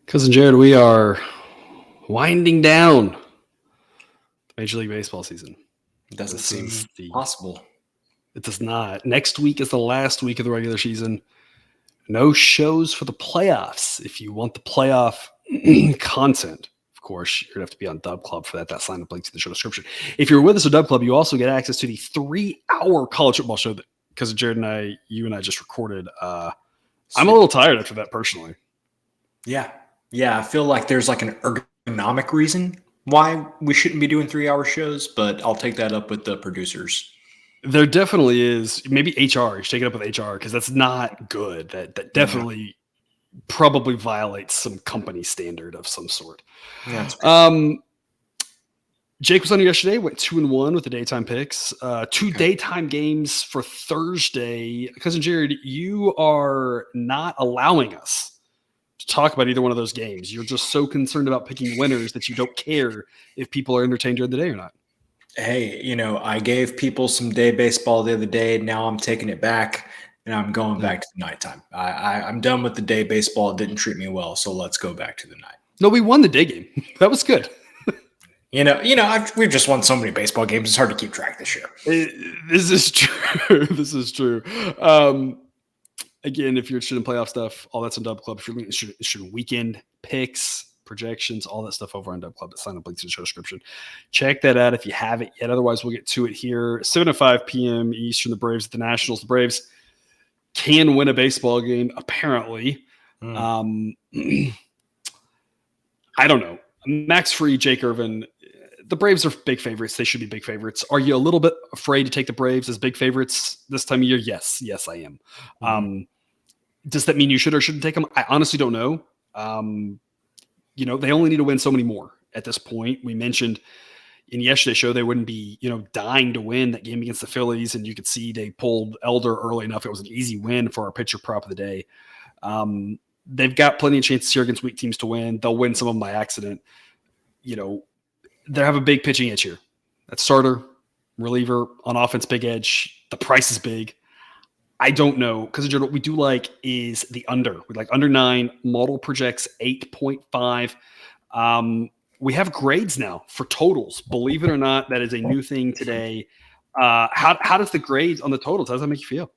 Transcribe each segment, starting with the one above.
Cousin Jared, we are winding down the Major League Baseball season. It doesn't seem possible. It does not. Next week is the last week of the regular season. No shows for the playoffs. If you want the playoff content, of course, you're going to have to be on Dub Club for that. That sign-up link to the show description. If you're with us at Dub Club, you also get access to the 3-hour college football show that Cousin Jared and you and I just recorded. I'm a little tired after that personally. Yeah, I feel like there's like an ergonomic reason why we shouldn't be doing 3-hour shows, but I'll take that up with the producers. There definitely is. Maybe HR. You should take it up with HR because that's not good. That definitely probably violates some company standard of some sort. Yeah, Jake was on yesterday, went 2-1 with the daytime picks. Two daytime games for Thursday. Cousin Jared, you are not allowing us to talk about either one of those games. You're just so concerned about picking winners that you don't care if people are entertained during the day or not. Hey, I gave people some day baseball the other day. Now I'm taking it back, and I'm going back to the nighttime. I'm done with the day baseball. It didn't treat me well, so let's go back to the night. No, we won the day game. That was good. We've just won so many baseball games. It's hard to keep track this year. This is true. This is true. Again, if you're interested in playoff stuff, all that's on Dub Club. If you're interested in weekend picks, projections, all that stuff over on Dub Club. Sign up link to the show description. Check that out if you haven't yet. Otherwise, we'll get to it here. 7:05 p.m. Eastern, the Braves at the Nationals. The Braves can win a baseball game, apparently. I don't know. Max Fried, Jake Irvin, the Braves are big favorites. They should be big favorites. Are you a little bit afraid to take the Braves as big favorites this time of year? Yes, I am. Does that mean you should or shouldn't take them? I honestly don't know. They only need to win so many more at this point. We mentioned in yesterday's show they wouldn't be, dying to win that game against the Phillies, and you could see they pulled Elder early enough. It was an easy win for our pitcher prop of the day. They've got plenty of chances here against weak teams to win. They'll win some of them by accident. They have a big pitching edge here. That's starter, reliever, on offense, big edge. The price is big. I don't know. Because what we do like is the under. We like under 9. Model projects 8.5. We have grades now for totals. Believe it or not, that is a new thing today. How does the grades on the totals, how does that make you feel?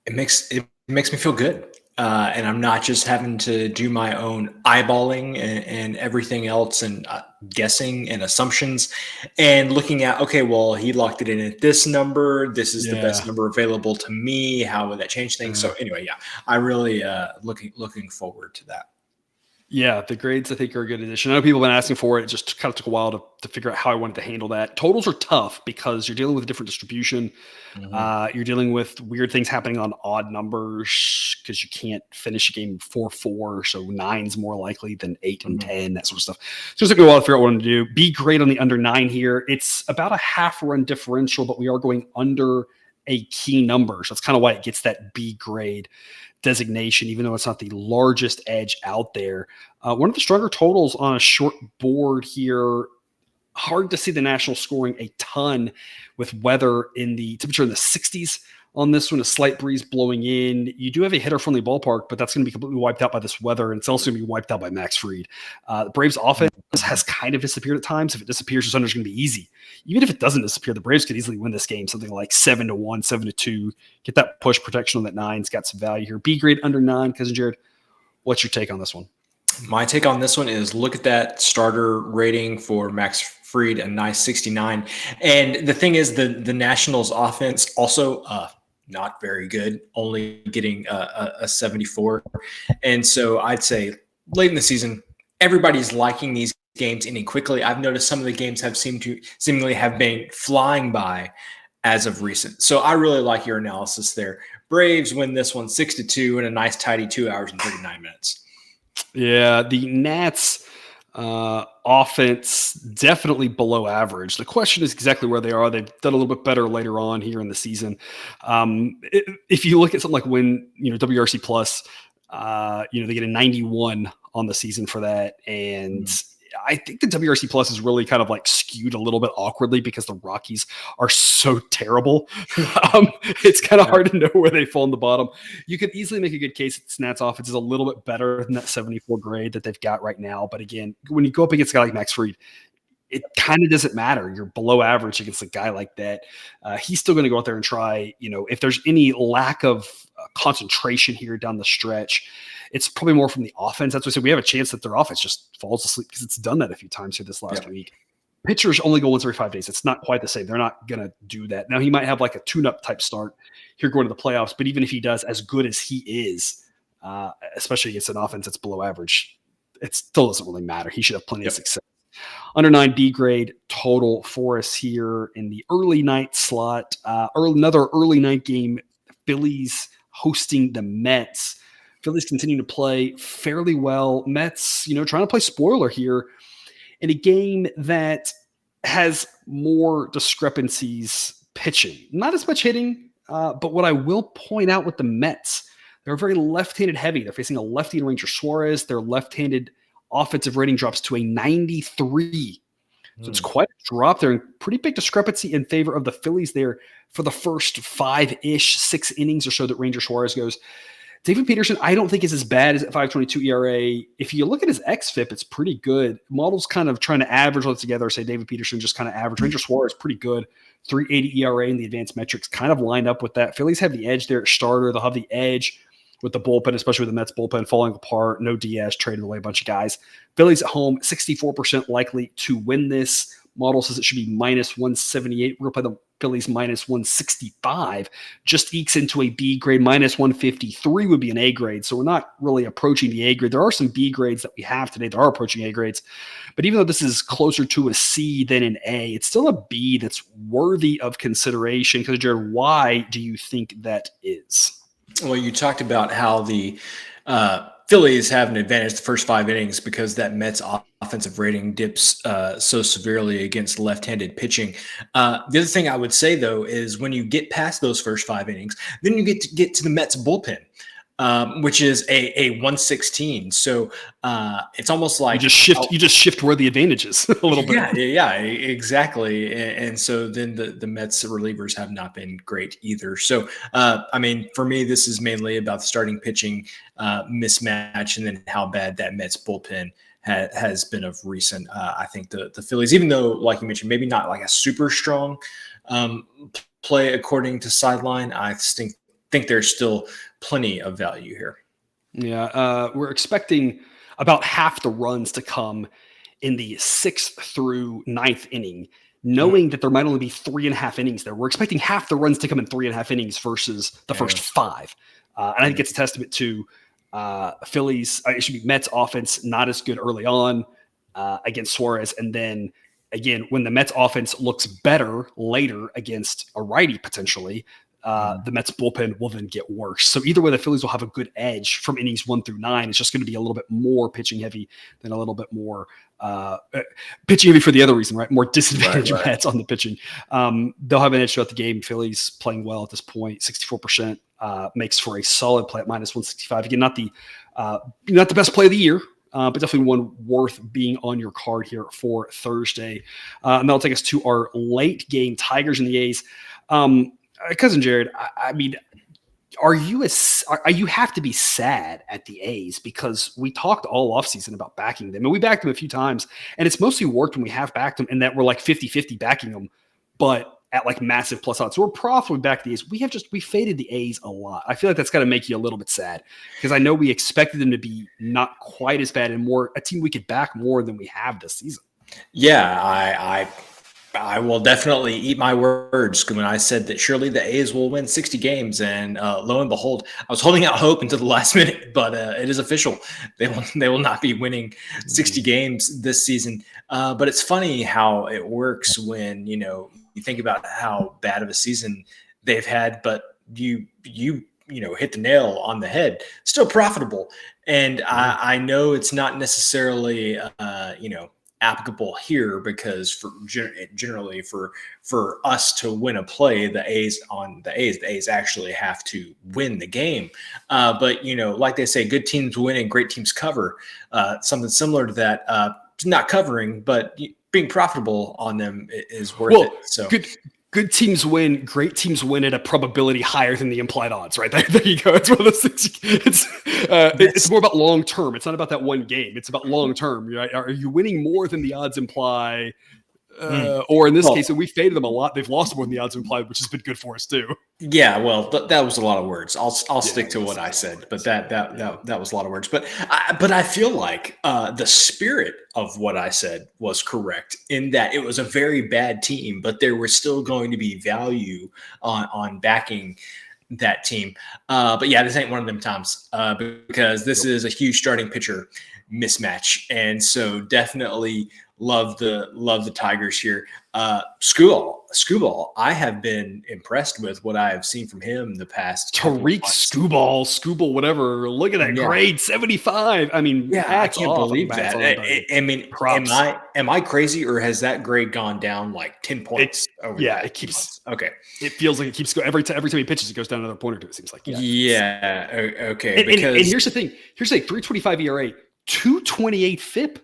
It makes me feel good. And I'm not just having to do my own eyeballing and everything else and guessing and assumptions and looking at, okay, well, he locked it in at this number. This is the best number available to me. How would that change things? So anyway, I really looking forward to that. Yeah, the grades I think are a good addition. I know people have been asking for it. It just kind of took a while to figure out how I wanted to handle that. Totals are tough because you're dealing with a different distribution. You're dealing with weird things happening on odd numbers because you can't finish a game 4-4. So 9's more likely than 8 and 10, that sort of stuff. So it's took a while to figure out what to do. Be great on the under 9 here. It's about a half run differential, but we are going under a key number. So that's kind of why it gets that B grade designation, even though it's not the largest edge out there. One of the stronger totals on a short board here. Hard to see the Nationals scoring a ton with weather in the temperature in the 60s on this one, a slight breeze blowing in. You do have a hitter-friendly ballpark, but that's going to be completely wiped out by this weather, and it's also going to be wiped out by Max Fried. The Braves' offense has kind of disappeared at times. If it disappears, this under is going to be easy. Even if it doesn't disappear, the Braves could easily win this game, something like 7-1, 7-2. Get that push protection on that 9. It's got some value here. B grade under 9. Cousin Jared, what's your take on this one? My take on this one is look at that starter rating for Max Fried, a nice 69. And the thing is, the Nationals offense also not very good, only getting a 74. And so I'd say late in the season, everybody's liking these games ending quickly. I've noticed some of the games have seemingly have been flying by as of recent. So I really like your analysis there. Braves win this one 6-2 in a nice tidy 2 hours and 39 minutes. Yeah, the Nats offense definitely below average. The question is exactly where they are. They've done a little bit better later on here in the season. If you look at something like when WRC plus, they get a 91 on the season for that, and I think the WRC plus is really kind of like skewed a little bit awkwardly because the Rockies are so terrible. It's kind of hard to know where they fall in the bottom. You could easily make a good case that the Nats offense is a little bit better than that 74 grade that they've got right now. But again, when you go up against a guy like Max Fried, it kind of doesn't matter. You're below average against a guy like that. He's still going to go out there and try, if there's any lack of concentration here down the stretch, it's probably more from the offense. That's why I said we have a chance that their offense just falls asleep because it's done that a few times here this last week. Pitchers only go once every 5 days. It's not quite the same. They're not going to do that. Now, he might have like a tune-up type start here going to the playoffs, but even if he does, as good as he is, especially against an offense that's below average, it still doesn't really matter. He should have plenty of success. Under 9 B grade total for us here in the early night slot. Another early night game, Phillies hosting the Mets. Phillies continue to play fairly well. Mets, trying to play spoiler here in a game that has more discrepancies pitching. Not as much hitting, but what I will point out with the Mets, they're very left-handed heavy. They're facing a lefty in Ranger Suarez. Their left-handed offensive rating drops to a 93. So it's quite a drop there, and pretty big discrepancy in favor of the Phillies there for the first 6 innings or so that Ranger Suarez goes. David Peterson, I don't think is as bad as at 5.22 ERA. If you look at his xFIP, it's pretty good. Models kind of trying to average all together, say David Peterson just kind of average. Ranger Suarez pretty good. 3.80 ERA in the advanced metrics kind of lined up with that. Phillies have the edge there at starter. They'll have the edge with the bullpen, especially with the Mets bullpen falling apart. No Diaz, traded away a bunch of guys. Phillies at home, 64% likely to win this. Model says it should be minus 178. We're going to play the Phillies minus 165. Just ekes into a B grade. Minus 153 would be an A grade. So we're not really approaching the A grade. There are some B grades that we have today that are approaching A grades. But even though this is closer to a C than an A, it's still a B that's worthy of consideration. Because, Jared, why do you think that is? Well, you talked about how the Phillies have an advantage the first 5 innings because that Mets offensive rating dips so severely against left-handed pitching. The other thing I would say, though, is when you get past those first 5 innings, then you get to the Mets bullpen, which is a 116. So it's almost like you just shift where the advantage is a little bit. Yeah, exactly. And so then the Mets relievers have not been great either. So for me, this is mainly about the starting pitching mismatch and then how bad that Mets bullpen has been of recent. I think the Phillies, even though, like you mentioned, maybe not like a super strong play according to Sideline, I think there's still plenty of value here. Yeah, we're expecting about half the runs to come in the 6th through 9th inning, knowing that there might only be 3.5 innings there. We're expecting half the runs to come in 3.5 innings versus the first 5. And I think it's a testament to Phillies, it should be Mets offense, not as good early on against Suarez. And then again, when the Mets offense looks better later against a righty potentially, the Mets bullpen will then get worse. So either way, the Phillies will have a good edge from innings 1 through 9. It's just going to be a little bit more pitching heavy than a little bit more pitching heavy for the other reason, right? More disadvantage Mets on the pitching. They'll have an edge throughout the game. Phillies playing well at this point, 64% makes for a solid play at minus 165. Again, not the best play of the year, but definitely one worth being on your card here for Thursday. And that'll take us to our late game, Tigers and the A's. Cousin Jared, I mean, you have to be sad at the A's because we talked all offseason about backing them, and we backed them a few times, and it's mostly worked when we have backed them and that we're like 50-50 backing them, but at like massive plus odds. So we're profitably back the A's. We faded the A's a lot. I feel like that's got to make you a little bit sad because I know we expected them to be not quite as bad and more a team we could back more than we have this season. Yeah, I will definitely eat my words when I said that surely the A's will win 60 games. And lo and behold, I was holding out hope until the last minute, but it is official. They will not be winning 60 games this season. But it's funny how it works when, you think about how bad of a season they've had, but you hit the nail on the head, still profitable. And I know it's not necessarily, applicable here because generally for us to win a play, the A's actually have to win the game. But like they say, good teams win and great teams cover. Something similar to that. not covering, but being profitable on them is worth it. So good teams win. Great teams win at a probability higher than the implied odds. Right there you go. It's one of those things. It's more about long term. It's not about that one game. It's about long term. Right? Are you winning more than the odds imply? Or in this case, and we faded them a lot. They've lost more than the odds implied, which has been good for us too. Yeah, well, that was a lot of words. I'll stick to what I said, but that was a lot of words. But I feel like the spirit of what I said was correct in that it was a very bad team, but there was still going to be value on backing that team. But yeah, this ain't one of them times because this is a huge starting pitcher mismatch, and so definitely love the Tigers here. Skubal, I have been impressed with what I have seen from him the past. Tariq Skubal, whatever. Look at that grade, 75. I mean, I can't believe that. I mean, props. Am I crazy, or has that grade gone down like 10 points? It keeps. Okay, it feels like it keeps going every time he pitches. It goes down another point or two. It seems like. Okay. And here's the thing. Here's like 3.25 ERA, 2.28 FIP.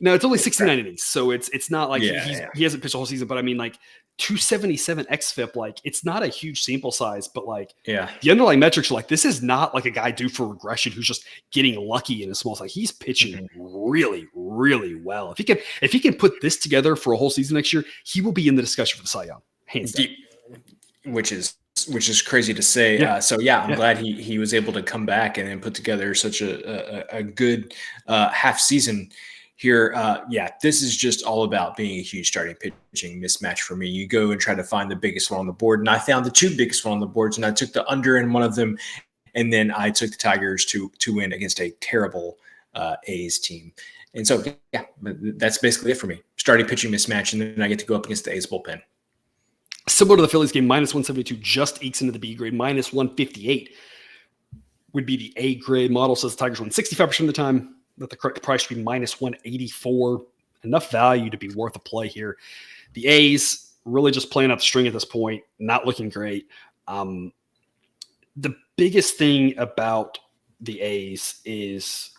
No, it's only 69 innings, so it's not like he hasn't pitched the whole season. But I mean, like 277 xFIP, like it's not a huge sample size, but like the underlying metrics are like this is not like a guy due for regression who's just getting lucky in a small size. He's pitching really, really well. If he can put this together for a whole season next year, he will be in the discussion for the Cy Young, hands down. Which is crazy to say. I'm glad he was able to come back and then put together such a good half season here. This is just all about being a huge starting pitching mismatch for me. You go and try to find the biggest one on the board, and I found the two biggest one on the boards, and I took the under in one of them, and then I took the Tigers to win against a terrible A's team. And so, that's basically it for me. Starting pitching mismatch, and then I get to go up against the A's bullpen. Similar to the Phillies game, -172 just ekes into the B grade. -158 would be the A grade model. Says the Tigers win 65% of the time. That the correct price should be -184. Enough value to be worth a play here. The A's really just playing out the string at this point, not looking great. The biggest thing about the A's is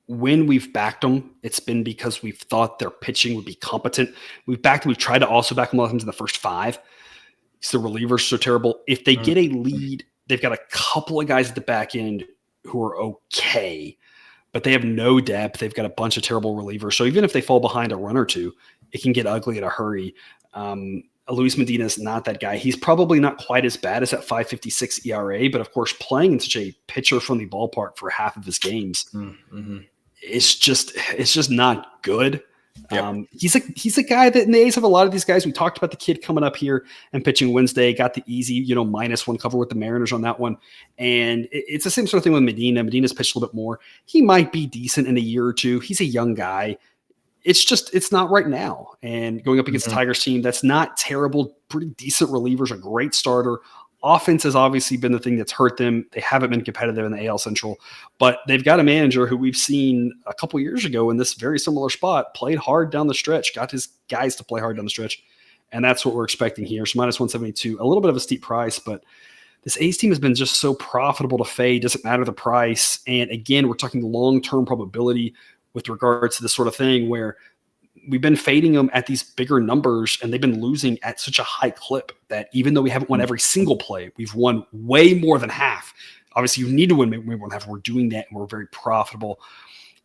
when we've backed them, it's been because we've thought their pitching would be competent. We've tried to also back them a lot of times in the first 5. So the relievers are so terrible. If they get a lead, they've got a couple of guys at the back end who are okay, but they have no depth. They've got a bunch of terrible relievers. So even if they fall behind a run or two, it can get ugly in a hurry. Luis Medina is not that guy. He's probably not quite as bad as that 5.56 ERA, but of course, playing in such a pitcher-friendly ballpark for half of his games, it's just not good. Yep. He's a guy that in the A's have a lot of these guys. We talked about the kid coming up here and pitching Wednesday, got the easy, -1 cover with the Mariners on that one. And it's the same sort of thing with Medina. Medina's pitched a little bit more. He might be decent in a year or two. He's a young guy. It's not right now. And going up against the Tigers team, that's not terrible, pretty decent relievers, a great starter. Offense has obviously been the thing that's hurt them. They haven't been competitive in the AL Central, but they've got a manager who we've seen a couple years ago in this very similar spot, played hard down the stretch, got his guys to play hard down the stretch, and that's what we're expecting here. So -172, a little bit of a steep price, but this A's team has been just so profitable to fade, doesn't matter the price. And again, we're talking long-term probability with regards to this sort of thing where we've been fading them at these bigger numbers, and they've been losing at such a high clip that even though we haven't won every single play, we've won way more than half. Obviously, you need to win way more than half. We're doing that, and we're very profitable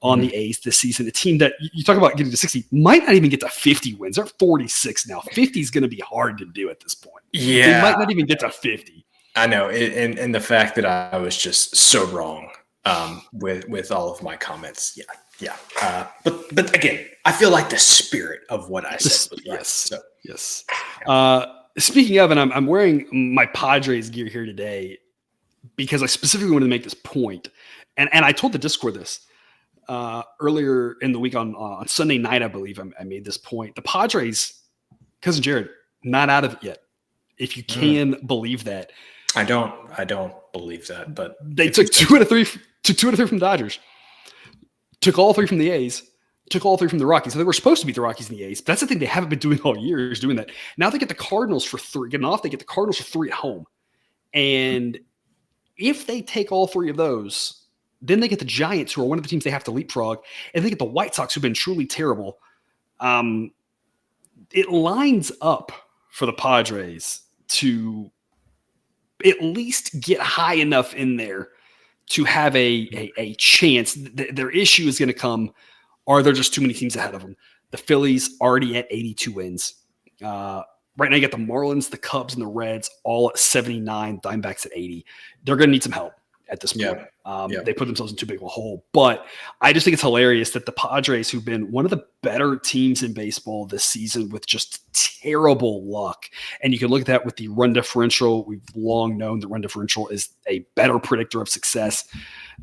on the A's this season. A team that you talk about getting to 60 might not even get to 50 wins. They're at 46 now. 50 is going to be hard to do at this point. Yeah. They might not even get to 50. I know. And the fact that I was just so wrong with all of my comments. Yeah. But again, I feel like the spirit of what I said was right. Yes. Speaking of, and I'm wearing my Padres gear here today because I specifically wanted to make this point. And I told the Discord this earlier in the week on Sunday night, I believe I made this point. The Padres, Cousin Jared, not out of it yet. If you can believe that. I don't believe that, but they took 2 out of 3 from the Dodgers. Took all 3 from the A's, took all 3 from the Rockies. So they were supposed to beat the Rockies and the A's. But that's the thing they haven't been doing all year is doing that. Now they get the Cardinals for 3. Getting off, they get the Cardinals for 3 at home. And if they take all 3 of those, Then they get the Giants, who are one of the teams they have to leapfrog, and they get the White Sox, who've been truly terrible. It lines up for the Padres to at least get high enough in there to have a chance. Their issue is going to come, are there just too many teams ahead of them? The Phillies already at 82 wins. Right now, you got the Marlins, the Cubs, and the Reds all at 79, Diamondbacks at 80. They're going to need some help at this point. They put themselves in too big of a hole. But I just think it's hilarious that the Padres, who've been one of the better teams in baseball this season with just terrible luck, and you can look at that with the run differential. We've long known the run differential is a better predictor of success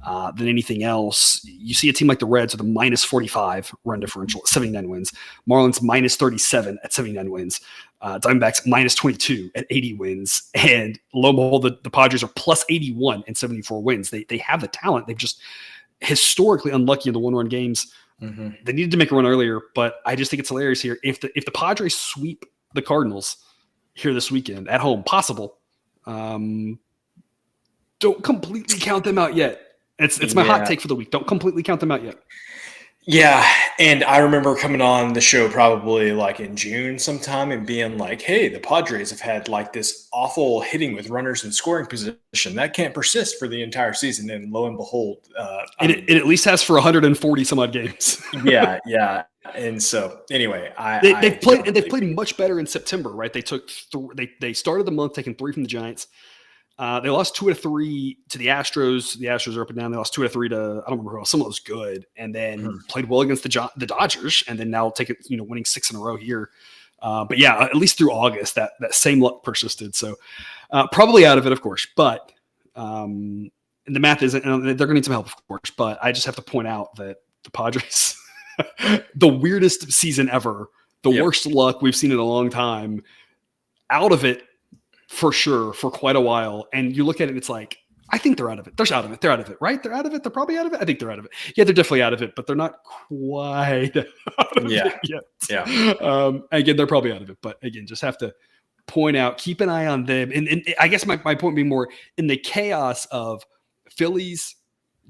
than anything else. You see a team like the Reds with a minus 45 run differential at 79 wins. Marlins minus 37 at 79 wins. Diamondbacks minus 22 at 80 wins. And lo and behold, the Padres are plus 81 and 74 wins. They have the talent. They've just historically unlucky in the one-run games. Mm-hmm. They needed to make a run earlier, but I just think it's hilarious here. If the Padres sweep the Cardinals here this weekend at home, possible, don't completely count them out yet. It's my hot take for the week. Don't completely count them out yet. Yeah, and I remember coming on the show probably like in June sometime and being like, hey, the Padres have had like this awful hitting with runners in scoring position. That can't persist for the entire season. And lo and behold. It at least has for 140 some odd games. Yeah. And so anyway, they've played much better in September, right? They started the month taking 3 from the Giants. They lost 2 out of 3 to the Astros. The Astros are up and down. They lost 2 out of 3 to, I don't remember who else. Someone was good, and then played well against the Dodgers, and then now winning 6 in a row here. But yeah, at least through August, that same luck persisted. So probably out of it, of course. But and the math isn't. They're going to need some help, of course. But I just have to point out that the Padres, the weirdest season ever, the worst luck we've seen in a long time, out of it. For sure, for quite a while. And you look at it, it's like, I think they're out of it. They're out of it. They're out of it, right? They're out of it. They're probably out of it. I think they're out of it. Yeah, they're definitely out of it, but they're not quite out of it yet. Yeah. Again, they're probably out of it. But again, just have to point out, keep an eye on them. And I guess my point being more in the chaos of Phillies,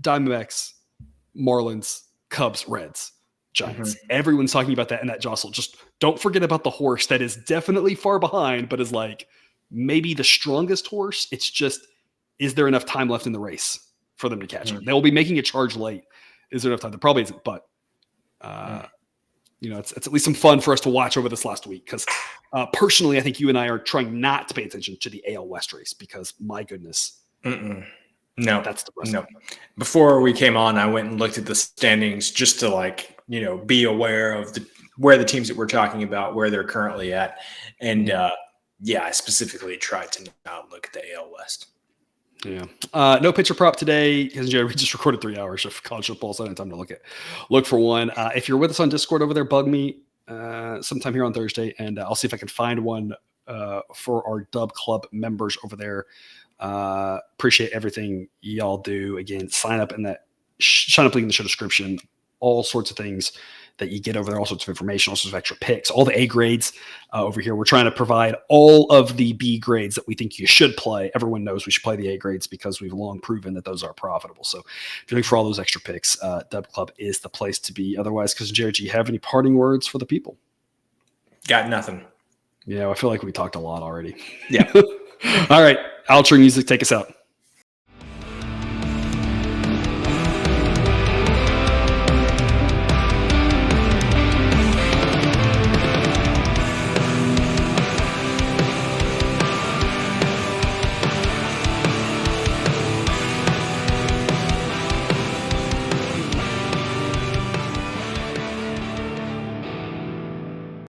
Diamondbacks, Marlins, Cubs, Reds, Giants. Mm-hmm. Everyone's talking about that in that jostle. Just don't forget about the horse that is definitely far behind, but is like, maybe the strongest horse. It's just, is there enough time left in the race for them to catch him? They will be making a charge late. Is there enough time? There probably isn't, but it's at least some fun for us to watch over this last week. Because personally, I think you and I are trying not to pay attention to the AL West race because my goodness, no, that's the rest. No. Before we came on, I went and looked at the standings just to be aware of where the teams that we're talking about, where they're currently at, and. I specifically tried to not look at the AL West. Yeah. No pitcher prop today because we just recorded 3 hours of college football, so I didn't have time to look for one. If you're with us on Discord over there, bug me sometime here on Thursday, and I'll see if I can find one for our Dub Club members over there. Appreciate everything y'all do. Again, sign up link in the show description. All sorts of things that you get over there, all sorts of information, all sorts of extra picks, all the A grades over here. We're trying to provide all of the B grades that we think you should play. Everyone knows we should play the A grades because we've long proven that those are profitable. So if you're looking for all those extra picks, Dub Club is the place to be. Otherwise, because Jared, do you have any parting words for the people? Got nothing. Yeah, I feel like we talked a lot already. Yeah. All right. Outro music. Take us out.